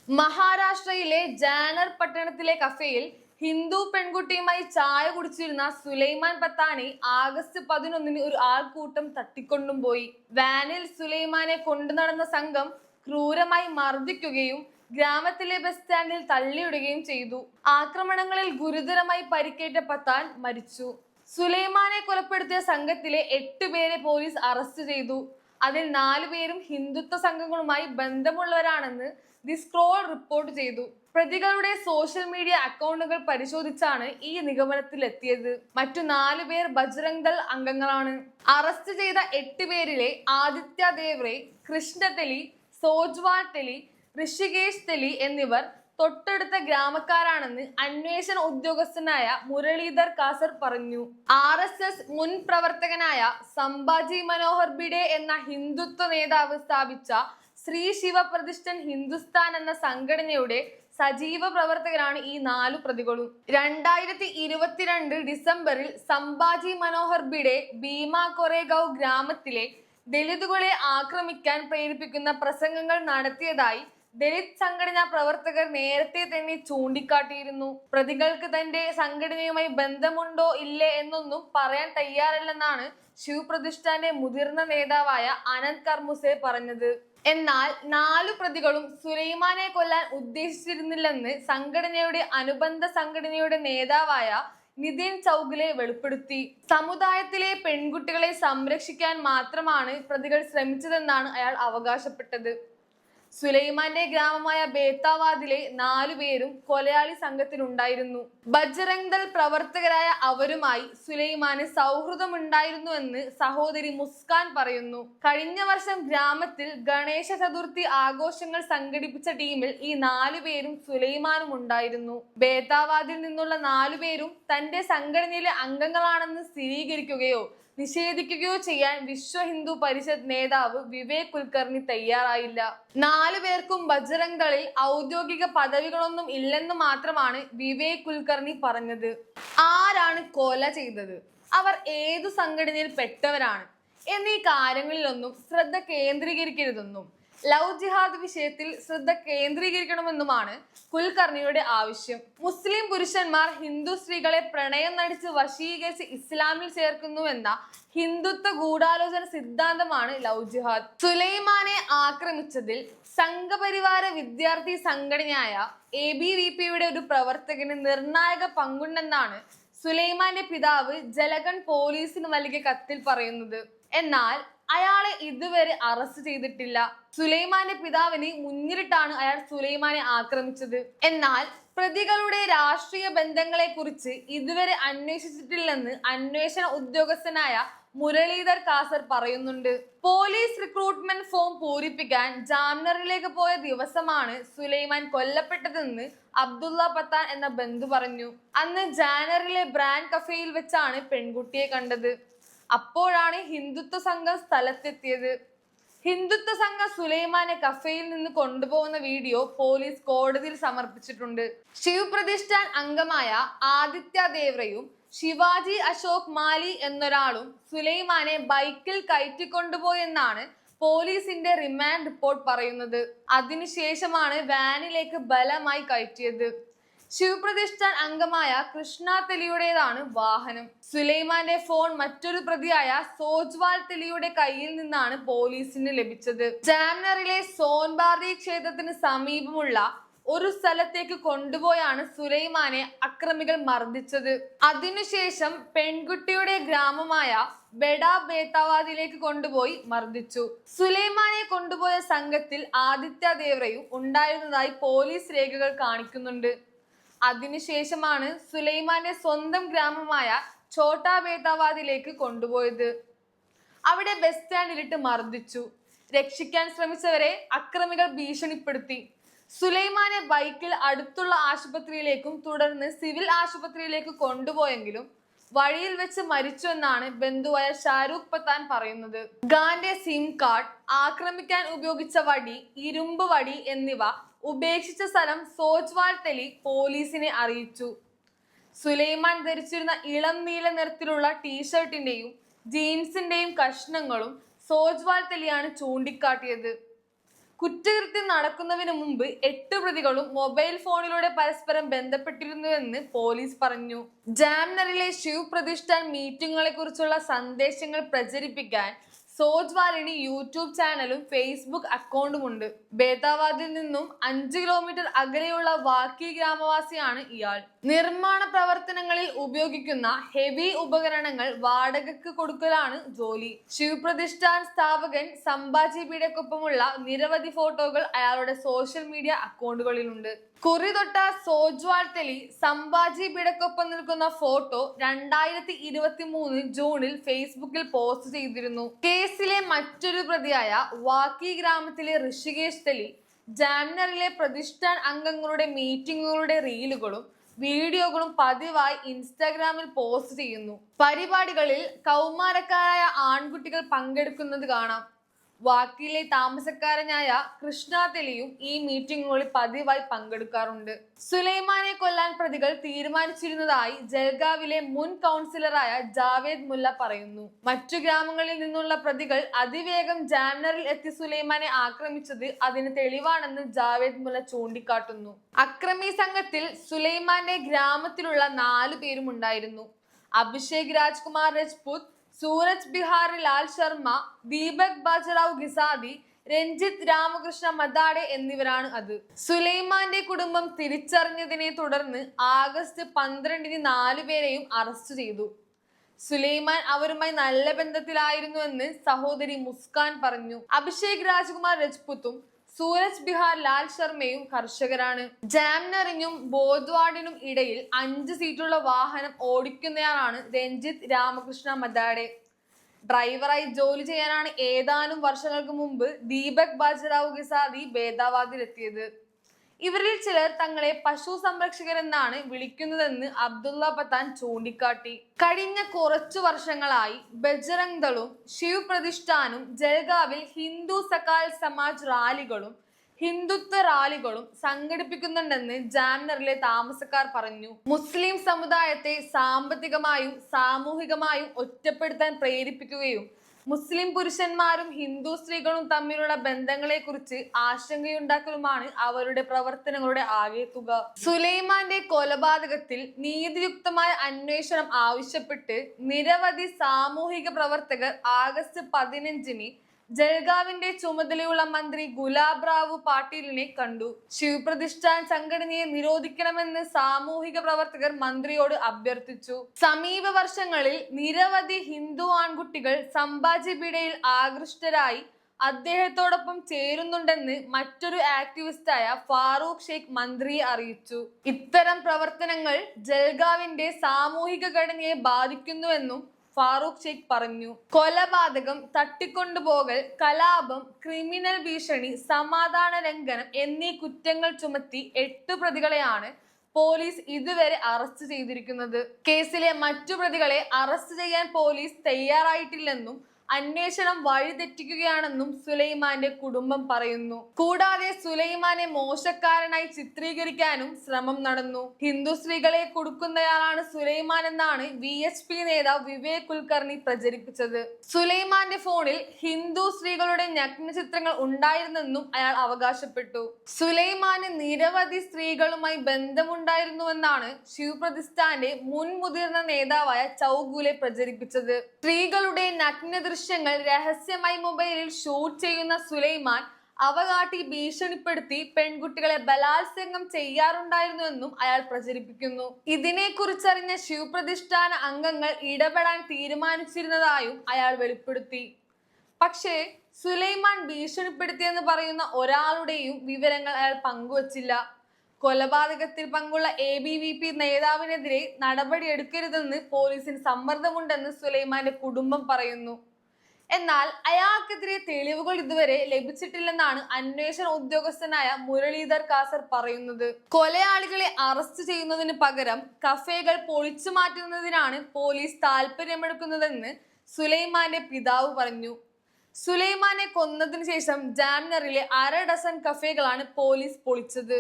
മഹാരാഷ്ട്രയിലെ ജാനർ പട്ടണത്തിലെ കഫേയിൽ ഹിന്ദു പെൺകുട്ടിയുമായി ചായ കുടിച്ചിരുന്ന സുലൈമാൻ പത്താനെ ആഗസ്റ്റ് 11 ഒരു ആൾക്കൂട്ടം തട്ടിക്കൊണ്ടുപോയി. വാനിൽ സുലൈമാനെ കൊണ്ടു നടന്ന സംഘം ക്രൂരമായി മർദ്ദിക്കുകയും ഗ്രാമത്തിലെ ബസ് സ്റ്റാൻഡിൽ തള്ളിയിടുകയും ചെയ്തു. ആക്രമണങ്ങളിൽ ഗുരുതരമായി പരിക്കേറ്റ പത്താൻ മരിച്ചു. സുലൈമാനെ കൊലപ്പെടുത്തിയ സംഘത്തിലെ 8 പേരെ പോലീസ് അറസ്റ്റ് ചെയ്തു. അതിൽ 4 പേരും ഹിന്ദുത്വ സംഘങ്ങളുമായി ബന്ധമുള്ളവരാണെന്ന് ദി സ്ക്രോൾ റിപ്പോർട്ട് ചെയ്തു. പ്രതികളുടെ സോഷ്യൽ മീഡിയ അക്കൗണ്ടുകൾ പരിശോധിച്ചാണ് ഈ നിഗമനത്തിലെത്തിയത്. മറ്റു 4 പേർ ബജ്രംഗ് ദൾ അംഗങ്ങളാണ്. അറസ്റ്റ് ചെയ്ത 8 പേരിലെ ആദിത്യ ദേവ്രെ, കൃഷ്ണ തെലി, സോജ്വാൾ തെലി, ഋഷികേഷ് തെലി എന്നിവർ തൊട്ടടുത്ത ഗ്രാമക്കാരാണെന്ന് അന്വേഷണ ഉദ്യോഗസ്ഥനായ മുരളീധർ കാസർ പറഞ്ഞു. RSS മുൻ പ്രവർത്തകനായ സംഭാജി മനോഹർ ഭിഡെ എന്ന ഹിന്ദുത്വ നേതാവ് സ്ഥാപിച്ച ശ്രീ ശിവ പ്രതിഷ്ഠൻ ഹിന്ദുസ്ഥാൻ എന്ന സംഘടനയുടെ സജീവ പ്രവർത്തകരാണ് ഈ 4 പ്രതികളും. 2022 ഡിസംബറിൽ സംഭാജി മനോഹർ ഭിഡെ ഭീമ കൊറേഗാവ് ഗ്രാമത്തിലെ ദലിതുകളെ ആക്രമിക്കാൻ പ്രേരിപ്പിക്കുന്ന പ്രസംഗങ്ങൾ നടത്തിയതായി ദലിത് സംഘടനാ പ്രവർത്തകർ നേരത്തെ തന്നെ ചൂണ്ടിക്കാട്ടിയിരുന്നു. പ്രതികൾക്ക് തന്റെ സംഘടനയുമായി ബന്ധമുണ്ടോ ഇല്ലേ എന്നൊന്നും പറയാൻ തയ്യാറല്ലെന്നാണ് ശിവ് പ്രതിഷ്ഠാന്റെ മുതിർന്ന നേതാവായ അനന്ത് കർമുസെ പറഞ്ഞത്. എന്നാൽ 4 പ്രതികളും സുലൈമാനെ കൊല്ലാൻ ഉദ്ദേശിച്ചിരുന്നില്ലെന്ന് സംഘടനയുടെ അനുബന്ധ സംഘടനയുടെ നേതാവായ നിതിൻ ചൗഗുലെ വെളിപ്പെടുത്തി. സമുദായത്തിലെ പെൺകുട്ടികളെ സംരക്ഷിക്കാൻ മാത്രമാണ് പ്രതികൾ ശ്രമിച്ചതെന്നാണ് അയാൾ അവകാശപ്പെട്ടത്. സുലൈമാന്റെ ഗ്രാമമായ ബേത്താവാദിലെ 4 പേരും കൊലയാളി സംഘത്തിലുണ്ടായിരുന്നു. ബജ്രംഗ് ദൾ പ്രവർത്തകരായ അവരുമായി സുലൈമാന് സൗഹൃദമുണ്ടായിരുന്നുവെന്ന് സഹോദരി മുസ്കാൻ പറയുന്നു. കഴിഞ്ഞ വർഷം ഗ്രാമത്തിൽ ഗണേശ ചതുർത്ഥി ആഘോഷങ്ങൾ സംഘടിപ്പിച്ച ടീമിൽ ഈ 4 പേരും സുലൈമാനും ഉണ്ടായിരുന്നു. ബേത്താവാദിൽ നിന്നുള്ള 4 പേരും തന്റെ സംഘടനയിലെ അംഗങ്ങളാണെന്ന് സ്ഥിരീകരിക്കുകയോ നിഷേധിക്കുകയോ ചെയ്യാൻ വിശ്വ ഹിന്ദു പരിഷത്ത് നേതാവ് വിവേക് കുൽക്കർണി തയ്യാറായില്ല. 4 പേർക്കും ബജ്രംഗ് ദളിൽ ഔദ്യോഗിക പദവികളൊന്നും ഇല്ലെന്ന് മാത്രമാണ് വിവേക് കുൽക്കർണി പറഞ്ഞത്. ആരാണ് കൊല ചെയ്തത്, അവർ ഏതു സംഘടനയിൽ പെട്ടവരാണ് എന്നീ കാര്യങ്ങളിലൊന്നും ശ്രദ്ധ കേന്ദ്രീകരിക്കരുതെന്നും ലവ് ജിഹാദ് വിഷയത്തിൽ ശ്രദ്ധ കേന്ദ്രീകരിക്കണമെന്നുമാണ് കുൽക്കർണിയുടെ ആവശ്യം. മുസ്ലിം പുരുഷന്മാർ ഹിന്ദു സ്ത്രീകളെ പ്രണയം നടിച്ച് വശീകരിച്ച് ഇസ്ലാമിൽ ചേർക്കുന്നുവെന്ന ഹിന്ദുത്വ ഗൂഢാലോചന സിദ്ധാന്തമാണ് ലവ് ജിഹാദ്. സുലൈമാനെ ആക്രമിച്ചതിൽ സംഘപരിവാര വിദ്യാർത്ഥി സംഘടനയായ ABVPയുടെ ഒരു പ്രവർത്തകന് നിർണായക പങ്കുണ്ടെന്നാണ് സുലൈമാന്റെ പിതാവ് ജലഗൺ പോലീസിന് നൽകിയ കത്തിൽ പറയുന്നത്. എന്നാൽ അയാളെ ഇതുവരെ അറസ്റ്റ് ചെയ്തിട്ടില്ല. സുലൈമാന്റെ പിതാവിനെ മുന്നിലിട്ടാണ് അയാൾ സുലൈമാനെ ആക്രമിച്ചത്. എന്നാൽ പ്രതികളുടെ രാഷ്ട്രീയ ബന്ധങ്ങളെ കുറിച്ച് ഇതുവരെ അന്വേഷിച്ചിട്ടില്ലെന്ന് അന്വേഷണ ഉദ്യോഗസ്ഥനായ മുരളീധർ കാസർ പറയുന്നുണ്ട്. പോലീസ് റിക്രൂട്ട്മെന്റ് ഫോം പൂരിപ്പിക്കാൻ ജാംനറിലേക്ക് പോയ ദിവസമാണ് സുലൈമാൻ കൊല്ലപ്പെട്ടതെന്ന് അബ്ദുള്ള പത്താൻ എന്ന ബന്ധു പറഞ്ഞു. അന്ന് ജാനറിലെ ബ്രാൻഡ് കഫേയിൽ വെച്ചാണ് പെൺകുട്ടിയെ കണ്ടത്. അപ്പോഴാണ് ഹിന്ദുത്വ സംഘം സ്ഥലത്തെത്തിയത്. ഹിന്ദുത്വ സംഘം സുലൈമാനെ കഫേയിൽ നിന്ന് കൊണ്ടുപോകുന്ന വീഡിയോ പോലീസ് കോടതിയിൽ സമർപ്പിച്ചിട്ടുണ്ട്. ശിവ് പ്രതിഷ്ഠാൻ അംഗമായ ആദിത്യ ദേവ്രയും ശിവാജി അശോക് മാലി എന്നൊരാളും സുലൈമാനെ ബൈക്കിൽ കയറ്റിക്കൊണ്ടുപോയെന്നാണ് പോലീസിന്റെ റിമാൻഡ് റിപ്പോർട്ട് പറയുന്നത്. അതിനുശേഷമാണ് വാനിലേക്ക് ബലമായി കയറ്റിയത്. ശിവപ്രതിഷ്ഠാൻ അംഗമായ കൃഷ്ണ തെലിയുടേതാണ് വാഹനം. സുലൈമാന്റെ ഫോൺ മറ്റൊരു പ്രതിയായ സോജ്വാൾ തെലിയുടെ കയ്യിൽ നിന്നാണ് പോലീസിന് ലഭിച്ചത്. ജാംനറിലെ സോൻബാർദി ക്ഷേത്രത്തിന് സമീപമുള്ള ഒരു സ്ഥലത്തേക്ക് കൊണ്ടുപോയാണ് സുലൈമാനെ അക്രമികൾ മർദ്ദിച്ചത്. അതിനുശേഷം പെൺകുട്ടിയുടെ ഗ്രാമമായ ബെഡ ബേത്താവാദിലേക്ക് കൊണ്ടുപോയി മർദ്ദിച്ചു. സുലൈമാനെ കൊണ്ടുപോയ സംഘത്തിൽ ആദിത്യ ദേവ്രയും ഉണ്ടായിരുന്നതായി പോലീസ് രേഖകൾ കാണിക്കുന്നുണ്ട്. അതിനുശേഷമാണ് സുലൈമാന്റെ സ്വന്തം ഗ്രാമമായ ഛോട്ടാ ബേത്താവാദിലേക്ക് കൊണ്ടുപോയത്. അവിടെ ബസ് സ്റ്റാൻഡിലിട്ട് മർദ്ദിച്ചു. രക്ഷിക്കാൻ ശ്രമിച്ചവരെ അക്രമികൾ ഭീഷണിപ്പെടുത്തി. സുലൈമാനെ ബൈക്കിൽ അടുത്തുള്ള ആശുപത്രിയിലേക്കും തുടർന്ന് സിവിൽ ആശുപത്രിയിലേക്ക് കൊണ്ടുപോയെങ്കിലും വഴിയിൽ വെച്ച് മരിച്ചു എന്നാണ് ബന്ധുവായ ഷാരൂഖ് പത്താൻ പറയുന്നത്. ഖാന്റെ സിം കാർഡ്, ആക്രമിക്കാൻ ഉപയോഗിച്ച വടി, ഇരുമ്പ് വടി എന്നിവ ഉപേക്ഷിച്ച സ്ഥലം സോജ്വാൾ തെലി പോലീസിനെ അറിയിച്ചു. സുലൈമാൻ ധരിച്ചിരുന്ന ഇളം നീല നിറത്തിലുള്ള ടീഷർട്ടിന്റെയും ജീൻസിന്റെയും കഷ്ണങ്ങളും സോജ്വാൾ തെലിയാണ് ചൂണ്ടിക്കാട്ടിയത്. കുറ്റകൃത്യം നടക്കുന്നതിന് മുമ്പ് 8 പ്രതികളും മൊബൈൽ ഫോണിലൂടെ പരസ്പരം ബന്ധപ്പെട്ടിരുന്നുവെന്ന് പോലീസ് പറഞ്ഞു. ജാംനറിലെ ശിവ് പ്രതിഷ്ഠാൻ മീറ്റിംഗുകളെ കുറിച്ചുള്ള സന്ദേശങ്ങൾ പ്രചരിപ്പിക്കാൻ സോജ്വാലിന് യൂട്യൂബ് ചാനലും ഫേസ്ബുക്ക് അക്കൗണ്ടുമുണ്ട്. ബേതാവാദിൽ നിന്നും 5 കിലോമീറ്റർ അകലെയുള്ള വാക്കി ഗ്രാമവാസിയാണ് ഇയാൾ. നിർമ്മാണ പ്രവർത്തനങ്ങളിൽ ഉപയോഗിക്കുന്ന ഹെവി ഉപകരണങ്ങൾ വാടകയ്ക്ക് കൊടുക്കലാണ് ജോലി. ശിവ് പ്രതിഷ്ഠാൻ സ്ഥാപകൻ സംഭാജി ബിഡയ്ക്കൊപ്പമുള്ള നിരവധി ഫോട്ടോകൾ അയാളുടെ സോഷ്യൽ മീഡിയ അക്കൗണ്ടുകളിലുണ്ട്. കുറി തൊട്ട സോജ്വാൾ തെലി സംഭാജി ബിഡയ്ക്കൊപ്പം നിൽക്കുന്ന ഫോട്ടോ 2023 ജൂണിൽ ഫേസ്ബുക്കിൽ പോസ്റ്റ് ചെയ്തിരുന്നു. കേസിലെ മറ്റൊരു പ്രതിയായ വാക്കി ഗ്രാമത്തിലെ ഋഷികേഷ് തെലി ജാംനറിലെ പ്രതിഷ്ഠാൻ അംഗങ്ങളുടെ മീറ്റിംഗുകളുടെ റീലുകളും വീഡിയോകളും പതിവായി ഇൻസ്റ്റാഗ്രാമിൽ പോസ്റ്റ് ചെയ്യുന്നു. പരിപാടികളിൽ കൗമാരക്കാരായ ആൺകുട്ടികൾ പങ്കെടുക്കുന്നത് കാണാം. വാക്കിയിലെ താമസക്കാരനായ കൃഷ്ണ തെലിയും ഈ മീറ്റിംഗുകളിൽ പതിവായി പങ്കെടുക്കാറുണ്ട്. സുലൈമാനെ കൊല്ലാൻ പ്രതികൾ തീരുമാനിച്ചിരുന്നതായി ജൽഗാവിലെ മുൻ കൗൺസിലറായ ജാവേദ് മുല്ല പറയുന്നു. മറ്റു ഗ്രാമങ്ങളിൽ നിന്നുള്ള പ്രതികൾ അതിവേഗം ജാംനറിൽ എത്തി സുലൈമാനെ ആക്രമിച്ചത് അതിന് തെളിവാണെന്ന് ജാവേദ് മുല്ല ചൂണ്ടിക്കാട്ടുന്നു. അക്രമി സംഘത്തിൽ സുലൈമാന്റെ ഗ്രാമത്തിലുള്ള 4 പേരും ഉണ്ടായിരുന്നു. അഭിഷേക് രാജ്കുമാർ രജ്പുത്, സൂരജ് ബിഹാരി ലാൽ ശർമ്മ, ദീപക് ബാജറാവ് ഗിസാദി, രഞ്ജിത്ത് രാമകൃഷ്ണ മദാഡെ എന്നിവരാണ് അത്. സുലൈമാന്റെ കുടുംബം തിരിച്ചറിഞ്ഞതിനെ തുടർന്ന് ആഗസ്റ്റ് 12-ന് 4 പേരെയും അറസ്റ്റ് ചെയ്തു. സുലൈമാൻ അവരുമായി നല്ല ബന്ധത്തിലായിരുന്നുവെന്ന് സഹോദരി മുസ്കാൻ പറഞ്ഞു. അഭിഷേക് രാജ്കുമാർ രജ്പുത്തും സൂരജ് ബിഹാർ ലാൽ ശർമ്മയും കർഷകരാണ്. ജാംനറിനും ബോധ്വാഡിനും ഇടയിൽ 5 സീറ്റുള്ള വാഹനം ഓടിക്കുന്നയാളാണ് രഞ്ജിത്ത് രാമകൃഷ്ണ മദാഡെ. ഡ്രൈവറായി ജോലി ചെയ്യാനാണ് ഏതാനും വർഷങ്ങൾക്ക് മുമ്പ് ദീപക് ബാജറാവ് ഗിസാദി ബേതാവാദിലെത്തിയത്. ഇവരിൽ ചിലർ തങ്ങളെ പശു സംരക്ഷകരെന്നാണ് വിളിക്കുന്നതെന്ന് അബ്ദുള്ള പത്താൻ ചൂണ്ടിക്കാട്ടി. കഴിഞ്ഞ കുറച്ചു വർഷങ്ങളായി ബജ്റംഗ് ദളും ശിവ് പ്രതിഷ്ഠാനും ജൽഗാവിൽ ഹിന്ദു സകാൽ സമാജ് റാലികളും ഹിന്ദുത്വ റാലികളും സംഘടിപ്പിക്കുന്നുണ്ടെന്ന് ജാംനറിലെ താമസക്കാർ പറഞ്ഞു. മുസ്ലിം സമുദായത്തെ സാമ്പത്തികമായും സാമൂഹികമായും ഒറ്റപ്പെടുത്താൻ പ്രേരിപ്പിക്കുകയും മുസ്ലിം പുരുഷന്മാരും ഹിന്ദു സ്ത്രീകളും തമ്മിലുള്ള ബന്ധങ്ങളെ കുറിച്ച് ആശങ്കയുണ്ടാക്കലുമാണ് അവരുടെ പ്രവർത്തനങ്ങളുടെ ആകെത്തുക. സുലൈമാന്റെ കൊലപാതകത്തിൽ നീതിയുക്തമായ അന്വേഷണം ആവശ്യപ്പെട്ട് നിരവധി സാമൂഹിക പ്രവർത്തകർ ആഗസ്റ്റ് 15-ന് ജൽഗാവിന്റെ ചുമതലയുള്ള മന്ത്രി ഗുലാബ് റാവു പാട്ടീലിനെ കണ്ടു. ശിവ് പ്രതിഷ്ഠാൻ സംഘടനയെ നിരോധിക്കണമെന്ന് സാമൂഹിക പ്രവർത്തകർ മന്ത്രിയോട് അഭ്യർത്ഥിച്ചു. സമീപ വർഷങ്ങളിൽ നിരവധി ഹിന്ദു ആൺകുട്ടികൾ സംഭാജി ബിഡയിൽ ആകൃഷ്ടരായി അദ്ദേഹത്തോടൊപ്പം ചേരുന്നുണ്ടെന്ന് മറ്റൊരു ആക്ടിവിസ്റ്റായ ഫാറൂഖ് ഷെയ്ഖ് മന്ത്രിയെ അറിയിച്ചു. ഇത്തരം പ്രവർത്തനങ്ങൾ ജൽഗാവിന്റെ സാമൂഹിക ഘടനയെ ബാധിക്കുന്നുവെന്നും ഫാറൂഖ് ഷെയ്ഖ് പറഞ്ഞു. കൊലപാതകം, തട്ടിക്കൊണ്ടുപോകൽ, കലാപം, ക്രിമിനൽ ഭീഷണി, സമാധാന ലംഘനം എന്നീ കുറ്റങ്ങൾ ചുമത്തി 8 പ്രതികളെയാണ് പോലീസ് ഇതുവരെ അറസ്റ്റ് ചെയ്തിരിക്കുന്നത്. കേസിലെ മറ്റു പ്രതികളെ അറസ്റ്റ് ചെയ്യാൻ പോലീസ് തയ്യാറായിട്ടില്ലെന്നും അന്വേഷണം വഴിതെറ്റിക്കുകയാണെന്നും സുലൈമാന്റെ കുടുംബം പറയുന്നു. കൂടാതെ സുലൈമാനെ മോശക്കാരനായി ചിത്രീകരിക്കാനും ശ്രമം നടന്നു. ഹിന്ദു സ്ത്രീകളെ കൊടുക്കുന്നയാളാണ് സുലൈമാൻ എന്നാണ് VHP നേതാവ് വിവേക് കുൽക്കർണി പ്രചരിപ്പിച്ചത്. സുലൈമാന്റെ ഫോണിൽ ഹിന്ദു സ്ത്രീകളുടെ നഗ്ന ചിത്രങ്ങൾ ഉണ്ടായിരുന്നെന്നും അയാൾ അവകാശപ്പെട്ടു. സുലൈമാന് നിരവധി സ്ത്രീകളുമായി ബന്ധമുണ്ടായിരുന്നുവെന്നാണ് ശിവ് പ്രതിഷ്ഠാന്റെ മുൻ മുതിർന്ന നേതാവായ ചൗഗുലെ പ്രചരിപ്പിച്ചത്. സ്ത്രീകളുടെ നഗ്ന ദൃശ്യങ്ങൾ രഹസ്യമായി മൊബൈലിൽ ഷൂട്ട് ചെയ്യുന്ന സുലൈമാൻ അവ കാട്ടി ഭീഷണിപ്പെടുത്തി പെൺകുട്ടികളെ ബലാത്സംഗം ചെയ്യാറുണ്ടായിരുന്നുവെന്നും അയാൾ പ്രചരിപ്പിക്കുന്നു. ഇതിനെക്കുറിച്ചറിഞ്ഞ ശിവ് പ്രതിഷ്ഠാന അംഗങ്ങൾ ഇടപെടാൻ തീരുമാനിച്ചിരുന്നതായും അയാൾ വെളിപ്പെടുത്തി. പക്ഷേ സുലൈമാൻ ഭീഷണിപ്പെടുത്തിയെന്ന് പറയുന്ന ഒരാളുടെയും വിവരങ്ങൾ അയാൾ പങ്കുവച്ചില്ല. കൊലപാതകത്തിൽ പങ്കുള്ള ABVP നേതാവിനെതിരെ നടപടിയെടുക്കരുതെന്ന് പോലീസിന് സമ്മർദ്ദമുണ്ടെന്ന് സുലൈമാന്റെ കുടുംബം പറയുന്നു. എന്നാൽ അയാൾക്കെതിരെ തെളിവുകൾ ഇതുവരെ ലഭിച്ചിട്ടില്ലെന്നാണ് അന്വേഷണ ഉദ്യോഗസ്ഥനായ മുരളീധർ കാസർ പറയുന്നത്. കൊലയാളികളെ അറസ്റ്റ് ചെയ്യുന്നതിന് പകരം കഫേകൾ പൊളിച്ചു മാറ്റുന്നതിനാണ് പോലീസ് താല്പര്യമെടുക്കുന്നതെന്ന് സുലൈമാന്റെ പിതാവ് പറഞ്ഞു. സുലൈമാനെ കൊന്നതിന് ശേഷം ജാംനറിലെ 1/2 ഡസൻ കഫേകളാണ് പോലീസ് പൊളിച്ചത്.